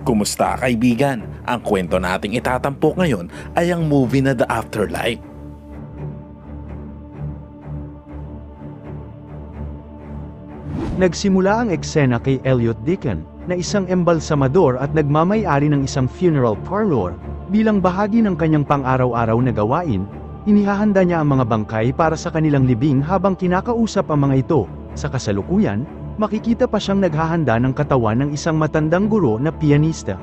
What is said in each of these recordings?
Kumusta kaibigan? Ang kwento nating itatampok ngayon ay ang movie na The Afterlife. Nagsimula ang eksena kay Elliot Deacon, na isang embalsamador at nagmamay-ari ng isang funeral parlor. Bilang bahagi ng kanyang pang-araw-araw na gawain, inihahanda niya ang mga bangkay para sa kanilang libing habang kinakausap ang mga ito. Sa kasalukuyan, makikita pa siyang naghahanda ng katawan ng isang matandang guro na pianista.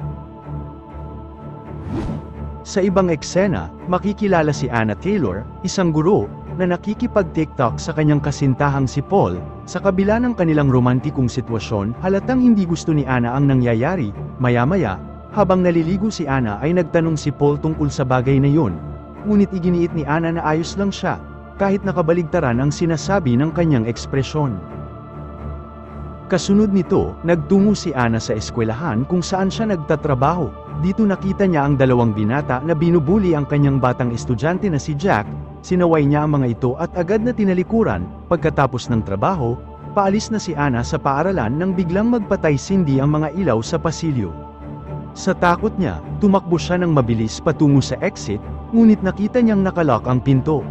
Sa ibang eksena, makikilala si Anna Taylor, isang guro, na nakikipag-TikTok sa kanyang kasintahang si Paul. Sa kabila ng kanilang romantikong sitwasyon, halatang hindi gusto ni Anna ang nangyayari. Maya-maya, habang naliligo si Anna ay nagtanong si Paul tungkol sa bagay na yun. Ngunit iginiit ni Anna na ayos lang siya, kahit nakabaligtaran ang sinasabi ng kanyang ekspresyon. Kasunod nito, nagtungo si Anna sa eskwelahan kung saan siya nagtatrabaho. Dito nakita niya ang dalawang binata na binubuli ang kanyang batang estudyante na si Jack. Sinaway niya ang mga ito at agad na tinalikuran. Pagkatapos ng trabaho, paalis na si Anna sa paaralan nang biglang magpatay-sindi ang mga ilaw sa pasilyo. Sa takot niya, tumakbo siya ng mabilis patungo sa exit, ngunit nakita niyang nakalock ang pinto.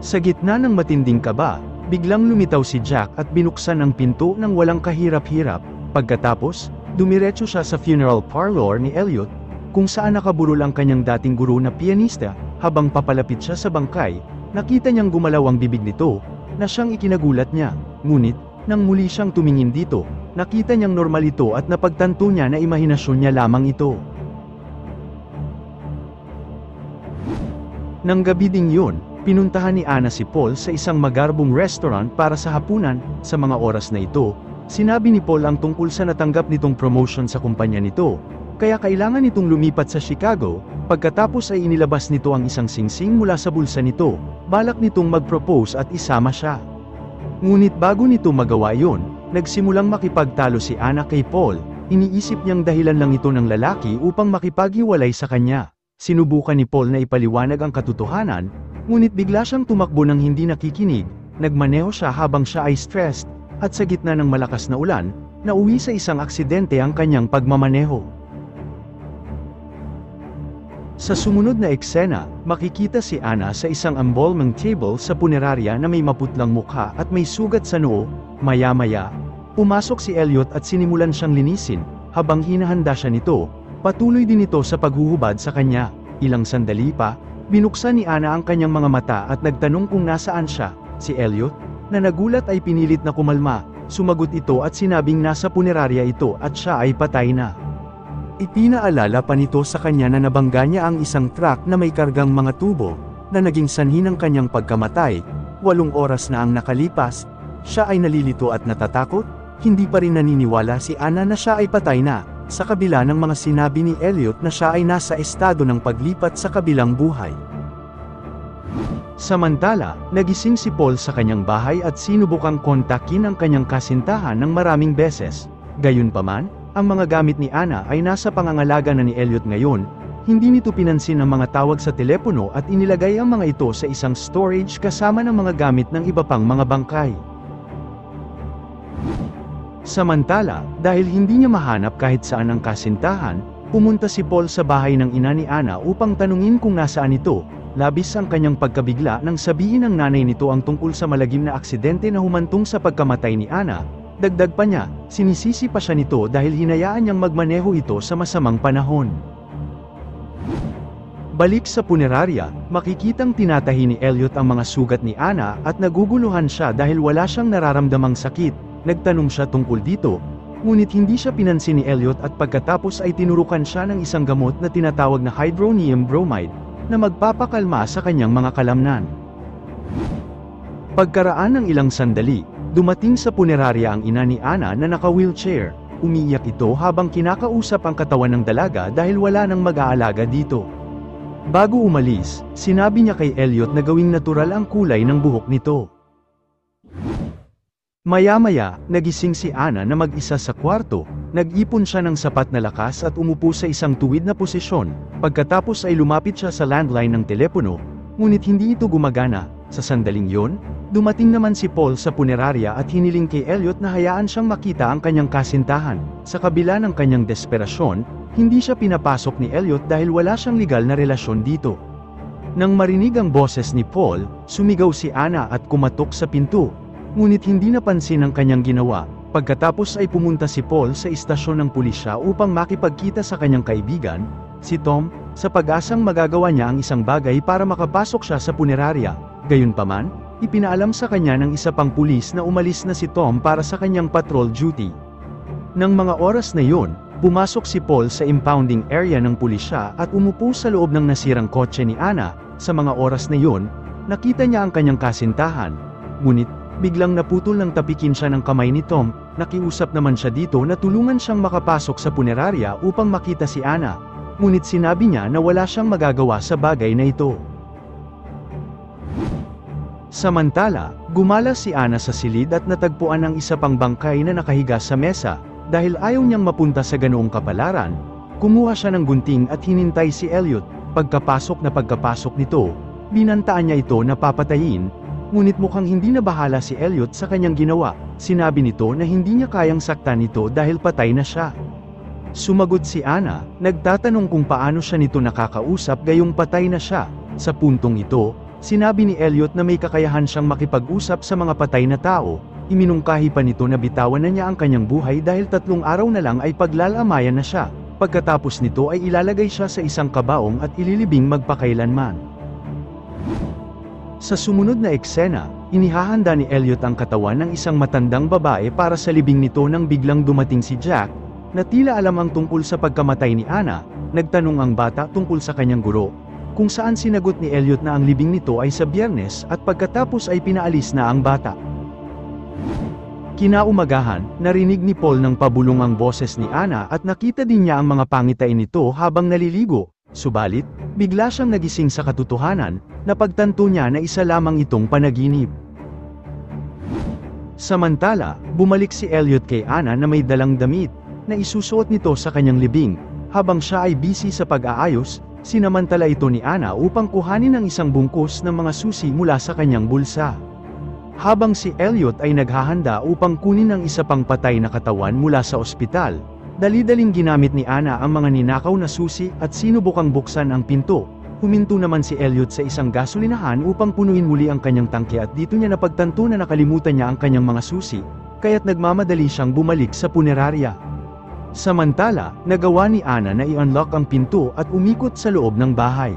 Sa gitna ng matinding kaba, biglang lumitaw si Jack at binuksan ang pinto nang walang kahirap-hirap. Pagkatapos, dumiretso siya sa funeral parlor ni Elliot, kung saan nakaburol ang kanyang dating guro na pianista. Habang papalapit siya sa bangkay, nakita niyang gumalaw ang bibig nito, na siyang ikinagulat niya. Ngunit, nang muli siyang tumingin dito, nakita niyang normal ito at napagtanto niya na imahinasyon niya lamang ito. Nang gabi ding yun, pinuntahan ni Anna si Paul sa isang magarbong restaurant para sa hapunan. Sa mga oras na ito, sinabi ni Paul ang tungkol sa natanggap nitong promotion sa kumpanya nito, kaya kailangan nitong lumipat sa Chicago. Pagkatapos ay inilabas nito ang isang singsing mula sa bulsa nito, balak nitong mag-propose at isama siya. Ngunit bago nito magawa yon, nagsimulang makipagtalo si Anna kay Paul. Iniisip niyang dahilan lang ito ng lalaki upang makipaghiwalay sa kanya. Sinubukan ni Paul na ipaliwanag ang katotohanan, ngunit bigla siyang tumakbo ng hindi nakikinig. Nagmaneho siya habang siya ay stressed, at sa gitna ng malakas na ulan, nauwi sa isang aksidente ang kanyang pagmamaneho. Sa sumunod na eksena, makikita si Anna sa isang embalming table sa punerarya na may maputlang mukha at may sugat sa noo. Maya-maya, pumasok si Elliot at sinimulan siyang linisin. Habang hinahanda siya nito, patuloy din ito sa paghuhubad sa kanya. Ilang sandali pa, binuksan ni Anna ang kanyang mga mata at nagtanong kung nasaan siya. Si Elliot, na nagulat ay pinilit na kumalma. Sumagot ito at sinabing nasa punerarya ito at siya ay patay na. Ipinaalala pa nito sa kanya na nabangga niya ang isang truck na may kargang mga tubo, na naging sanhi ng kanyang pagkamatay. 8 oras na ang nakalipas, siya ay nalilito at natatakot. Hindi pa rin naniniwala si Anna na siya ay patay na, sa kabila ng mga sinabi ni Elliot na siya ay nasa estado ng paglipat sa kabilang buhay. Samantala, nagising si Paul sa kanyang bahay at sinubukang kontakin ang kanyang kasintahan ng maraming beses. Gayunpaman, ang mga gamit ni Anna ay nasa pangangalaga na ni Elliot ngayon. Hindi nito pinansin ang mga tawag sa telepono at inilagay ang mga ito sa isang storage kasama ng mga gamit ng iba pang mga bangkay. Samantala, dahil hindi niya mahanap kahit saan ang kasintahan, pumunta si Paul sa bahay ng ina ni Anna upang tanungin kung nasaan ito. Labis ang kanyang pagkabigla nang sabihin ng nanay nito ang tungkol sa malagim na aksidente na humantong sa pagkamatay ni Anna. Dagdag pa niya, sinisisi pa siya nito dahil hinayaan niyang magmaneho ito sa masamang panahon. Balik sa punerarya, makikitang tinatahi ni Elliot ang mga sugat ni Anna at naguguluhan siya dahil wala siyang nararamdamang sakit. Nagtanong siya tungkol dito, ngunit hindi siya pinansin ni Elliot at pagkatapos ay tinurukan siya ng isang gamot na tinatawag na hydronium bromide, na magpapakalma sa kanyang mga kalamnan. Pagkaraan ng ilang sandali, dumating sa punerarya ang ina ni Anna na naka-wheelchair. Umiiyak ito habang kinakausap ang katawan ng dalaga dahil wala nang mag-aalaga dito. Bago umalis, sinabi niya kay Elliot na gawing natural ang kulay ng buhok nito. Maya-maya, nagising si Anna na mag-isa sa kwarto. Nag-ipon siya ng sapat na lakas at umupo sa isang tuwid na posisyon. Pagkatapos ay lumapit siya sa landline ng telepono, ngunit hindi ito gumagana. Sa sandaling yon, dumating naman si Paul sa punerarya at hiniling kay Elliot na hayaan siyang makita ang kanyang kasintahan. Sa kabila ng kanyang desperasyon, Hindi siya pinapasok ni Elliot dahil wala siyang legal na relasyon dito. Nang marinig ang boses ni Paul, sumigaw si Anna at kumatok sa pinto. Ngunit hindi napansin ang kanyang ginawa. Pagkatapos ay pumunta si Paul sa istasyon ng pulisya upang makipagkita sa kanyang kaibigan, si Tom, sa pag-asang magagawa niya ang isang bagay para makapasok siya sa punerarya. Gayunpaman, ipinaalam sa kanya ng isa pang pulis na umalis na si Tom para sa kanyang patrol duty. Nang mga oras na yon, pumasok si Paul sa impounding area ng pulisya at umupo sa loob ng nasirang kotse ni Anna. Sa mga oras na yon, nakita niya ang kanyang kasintahan. Ngunit, biglang naputol ng tapikin siya ng kamay ni Tom. Nakiusap naman siya dito na tulungan siyang makapasok sa punerarya upang makita si Anna. Ngunit sinabi niya na wala siyang magagawa sa bagay na ito. Samantala, gumala si Anna sa silid at natagpuan ang isa pang bangkay na nakahiga sa mesa. Dahil ayaw niyang mapunta sa ganoong kapalaran, kumuha siya ng gunting at hinintay si Elliot. Pagkapasok nito, binantaan niya ito na papatayin. Ngunit mukhang hindi na bahala si Elliot sa kanyang ginawa. Sinabi nito na hindi niya kayang saktan ito dahil patay na siya. Sumagot si Anna, nagtatanong kung paano siya nito nakakausap gayong patay na siya. Sa puntong ito, sinabi ni Elliot na may kakayahan siyang makipag-usap sa mga patay na tao. Iminungkahi pa nito na bitawan na niya ang kanyang buhay dahil 3 araw na lang ay paglalamayan na siya. Pagkatapos nito ay ilalagay siya sa isang kabaong at ililibing magpakailanman. Sa sumunod na eksena, inihahanda ni Elliot ang katawan ng isang matandang babae para sa libing nito nang biglang dumating si Jack, na tila alam ang tungkol sa pagkamatay ni Anna. Nagtanong ang bata tungkol sa kanyang guro, kung saan sinagot ni Elliot na ang libing nito ay sa Biyernes at pagkatapos ay pinaalis na ang bata. Kinaumagahan, narinig ni Paul ng pabulong ang boses ni Anna at nakita din niya ang mga pangitain nito habang naliligo. Subalit, bigla siyang nagising sa katotohanan, napagtanto niya na isa lamang itong panaginip. Samantala, bumalik si Elliot kay Anna na may dalang damit, na isusuot nito sa kanyang libing. Habang siya ay busy sa pag-aayos, sinamantala ito ni Anna upang kuhanin ang isang bungkus ng mga susi mula sa kanyang bulsa. Habang si Elliot ay naghahanda upang kunin ang isa pang patay na katawan mula sa ospital, dali-daling ginamit ni Anna ang mga ninakaw na susi at sinubukang buksan ang pinto. Huminto naman si Elliot sa isang gasolinahan upang punuin muli ang kanyang tangke at dito niya napagtanto na nakalimutan niya ang kanyang mga susi, kaya't nagmamadali siyang bumalik sa punerarya. Samantala, nagawa ni Anna na i-unlock ang pinto at umikot sa loob ng bahay.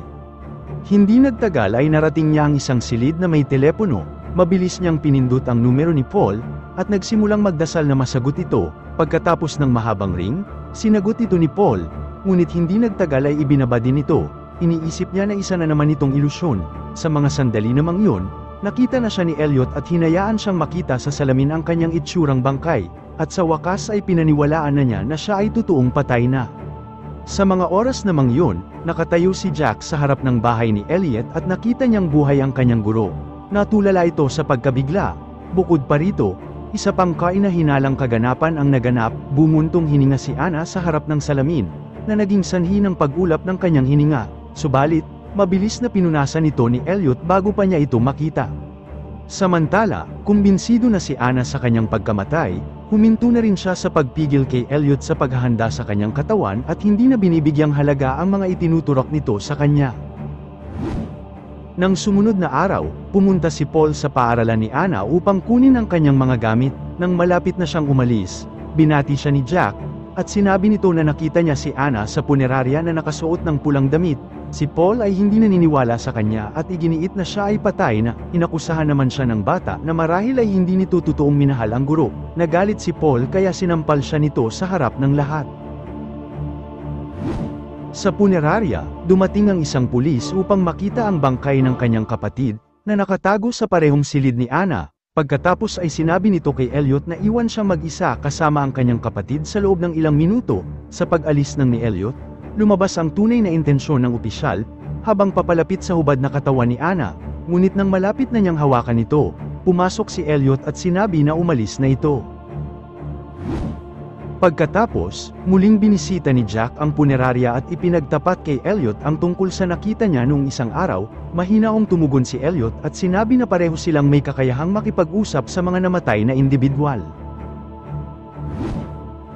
Hindi nagtagal ay narating niya ang isang silid na may telepono. Mabilis niyang pinindot ang numero ni Paul, at nagsimulang magdasal na masagot ito. Pagkatapos ng mahabang ring, sinagot ito ni Paul, ngunit hindi nagtagal ay ibinaba din ito. Iniisip niya na isa na naman itong ilusyon. Sa mga sandali namang yun, nakita na siya ni Elliot at hinayaan siyang makita sa salamin ang kanyang itsurang bangkay, at sa wakas ay pinaniwalaan na niya na siya ay totoong patay na. Sa mga oras namang yun, nakatayo si Jack sa harap ng bahay ni Elliot at nakita niyang buhay ang kanyang guro. Natulala ito sa pagkabigla. Bukod pa rito, isa pang kainahinalang kaganapan ang naganap. Bumuntong hininga si Anna sa harap ng salamin, na naging sanhi ng pag-ulap ng kanyang hininga. Subalit, mabilis na pinunasan ito ni Elliot bago pa niya ito makita. Samantala, kumbinsido na si Anna sa kanyang pagkamatay, huminto na rin siya sa pagpigil kay Elliot sa paghahanda sa kanyang katawan at hindi na binibigyang halaga ang mga itinuturok nito sa kanya. Nang sumunod na araw, pumunta si Paul sa paaralan ni Anna upang kunin ang kanyang mga gamit. Nang malapit na siyang umalis, binati siya ni Jack, at sinabi nito na nakita niya si Anna sa punerarya na nakasuot ng pulang damit. Si Paul ay hindi naniniwala sa kanya at iginiit na siya ay patay na. Inakusahan naman siya ng bata na marahil ay hindi nito totoong minahal ang guro. Nagalit si Paul kaya sinampal siya nito sa harap ng lahat. Sa punerarya, dumating ang isang pulis upang makita ang bangkay ng kanyang kapatid, na nakatago sa parehong silid ni Anna. Pagkatapos ay sinabi nito kay Elliot na iwan siyang mag-isa kasama ang kanyang kapatid sa loob ng ilang minuto. Sa pag-alis ni Elliot, lumabas ang tunay na intensyon ng opisyal, habang papalapit sa hubad na katawan ni Anna. Ngunit nang malapit na niyang hawakan ito, pumasok si Elliot at sinabi na umalis na ito. Pagkatapos, muling binisita ni Jack ang punerarya at ipinagtapat kay Elliot ang tungkol sa nakita niya noong isang araw. Mahinaong tumugon si Elliot at sinabi na pareho silang may kakayahang makipag-usap sa mga namatay na individual.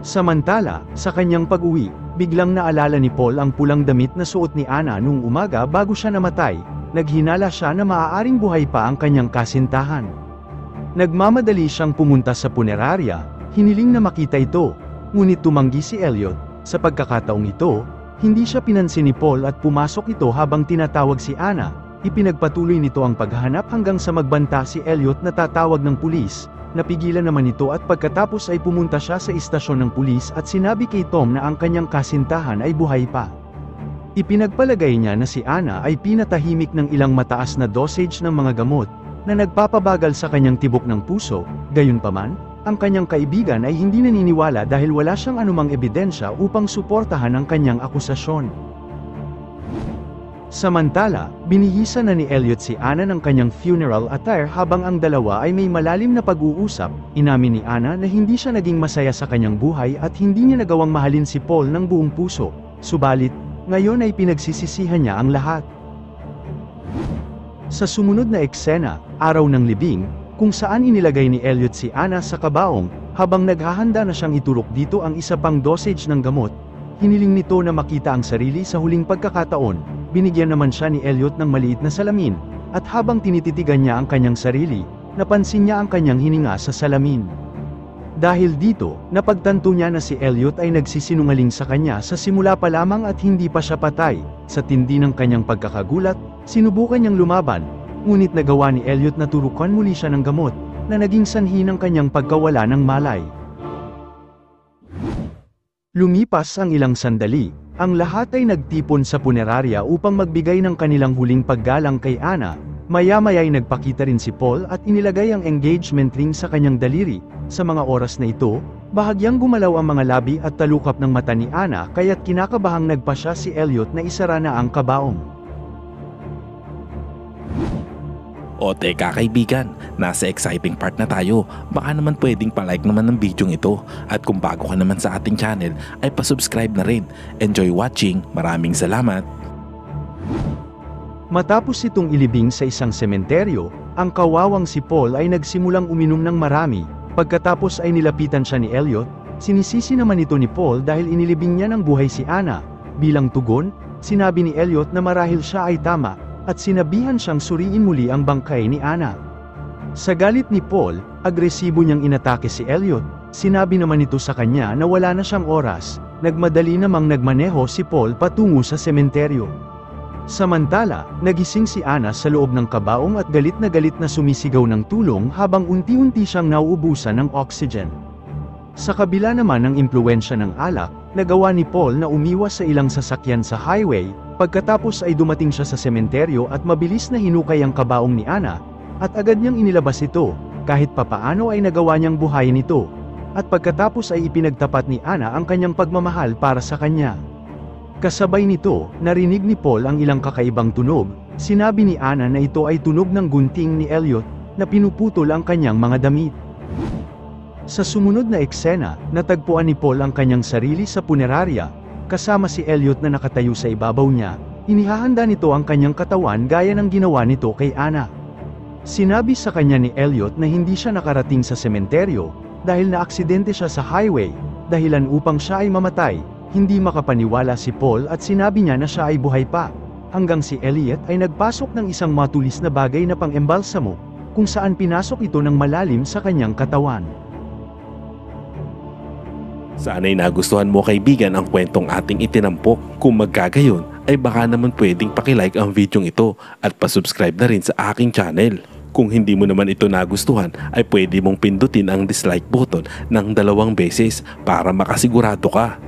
Samantala, sa kanyang pag-uwi, biglang naalala ni Paul ang pulang damit na suot ni Ana noong umaga bago siya namatay. Naghinala siya na maaaring buhay pa ang kanyang kasintahan. Nagmamadali siyang pumunta sa punerarya, hiniling na makita ito, ngunit tumanggi si Elliot. Sa pagkakataong ito, hindi siya pinansin ni Paul at pumasok ito habang tinatawag si Ana. Ipinagpatuloy nito ang paghahanap hanggang sa magbanta si Elliot na tatawag ng pulis. Napigilan naman ito at pagkatapos ay pumunta siya sa istasyon ng pulis at sinabi kay Tom na ang kanyang kasintahan ay buhay pa. Ipinagpalagay niya na si Ana ay pinatahimik ng ilang mataas na dosage ng mga gamot na nagpapabagal sa kanyang tibok ng puso. Gayunpaman, ang kanyang kaibigan ay hindi naniniwala dahil wala siyang anumang ebidensya upang suportahan ang kanyang akusasyon. Samantala, binihisa na ni Elliot si Ana ng kanyang funeral attire habang ang dalawa ay may malalim na pag-uusap. Inamin ni Ana na hindi siya naging masaya sa kanyang buhay at hindi niya nagawang mahalin si Paul ng buong puso. Subalit, ngayon ay pinagsisisihan niya ang lahat. Sa sumunod na eksena, araw ng libing, kung saan inilagay ni Elliot si Ana sa kabaong, habang naghahanda na siyang iturok dito ang isa pang dosage ng gamot, hiniling nito na makita ang sarili sa huling pagkakataon. Binigyan naman siya ni Elliot ng maliit na salamin, at habang tinititigan niya ang kanyang sarili, napansin niya ang kanyang hininga sa salamin. Dahil dito, napagtanto niya na si Elliot ay nagsisinungaling sa kanya sa simula pa lamang at hindi pa siya patay. Sa tindi ng kanyang pagkakagulat, sinubukan niyang lumaban, ngunit nagawa ni Elliot na turukan muli siya ng gamot, na naging sanhi ng kanyang pagkawala ng malay. Lumipas ang ilang sandali, ang lahat ay nagtipon sa punerarya upang magbigay ng kanilang huling paggalang kay Ana. Maya-maya ay nagpakita rin si Paul at inilagay ang engagement ring sa kanyang daliri. Sa mga oras na ito, bahagyang gumalaw ang mga labi at talukap ng mata ni Ana kaya't kinakabahang nagpasya si Elliot na isara na ang kabaong. O teka kaibigan, nasa exciting part na tayo. Baka naman pwedeng palike naman ng video ito. At kung bago ka naman sa ating channel, ay pasubscribe na rin. Enjoy watching, maraming salamat. Matapos itong ilibing sa isang sementeryo, ang kawawang si Paul ay nagsimulang uminom ng marami. Pagkatapos ay nilapitan siya ni Elliot, sinisisi naman ito ni Paul dahil inilibing niya ng buhay si Ana. Bilang tugon, sinabi ni Elliot na marahil siya ay tama, at sinabihan siyang suriin muli ang bangkay ni Ana. Sa galit ni Paul, agresibo niyang inatake si Elliot. Sinabi naman ito sa kanya na wala na siyang oras. Nagmadali namang nagmaneho si Paul patungo sa sementeryo. Samantala, nagising si Ana sa loob ng kabaong at galit na sumisigaw ng tulong habang unti-unti siyang nauubusan ng oxygen. Sa kabila naman ng impluwensya ng alak, nagawa ni Paul na umiwas sa ilang sasakyan sa highway. Pagkatapos ay dumating siya sa sementeryo at mabilis na hinukay ang kabaong ni Ana, at agad niyang inilabas ito, kahit papaano ay nagawa niyang buhayin ito. At pagkatapos ay ipinagtapat ni Ana ang kanyang pagmamahal para sa kanya. Kasabay nito, narinig ni Paul ang ilang kakaibang tunog. Sinabi ni Ana na ito ay tunog ng gunting ni Elliot, na pinuputol ang kanyang mga damit. Sa sumunod na eksena, natagpuan ni Paul ang kanyang sarili sa punerarya, kasama si Elliot na nakatayo sa ibabaw niya. Inihahanda nito ang kanyang katawan gaya ng ginawa nito kay Ana. Sinabi sa kanya ni Elliot na hindi siya nakarating sa sementeryo, dahil naaksidente siya sa highway, dahilan upang siya ay mamatay. Hindi makapaniwala si Paul at sinabi niya na siya ay buhay pa, hanggang si Elliot ay nagpasok ng isang matulis na bagay na pang-embalsamo, kung saan pinasok ito ng malalim sa kanyang katawan. Sana'y nagustuhan mo kaibigan ang kwentong ating itinampok. Kung magkagayon, ay baka naman pwedeng pakilike ang videong ito at pasubscribe na rin sa aking channel. Kung hindi mo naman ito nagustuhan, ay pwede mong pindutin ang dislike button ng 2 beses para makasigurado ka